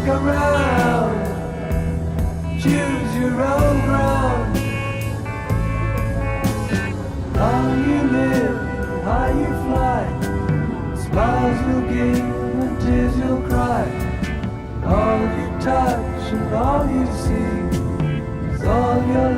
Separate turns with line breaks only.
around. Choose your own ground. How you live, how you fly. Smiles you'll give and tears you'll cry. All you touch and all you see is all your life.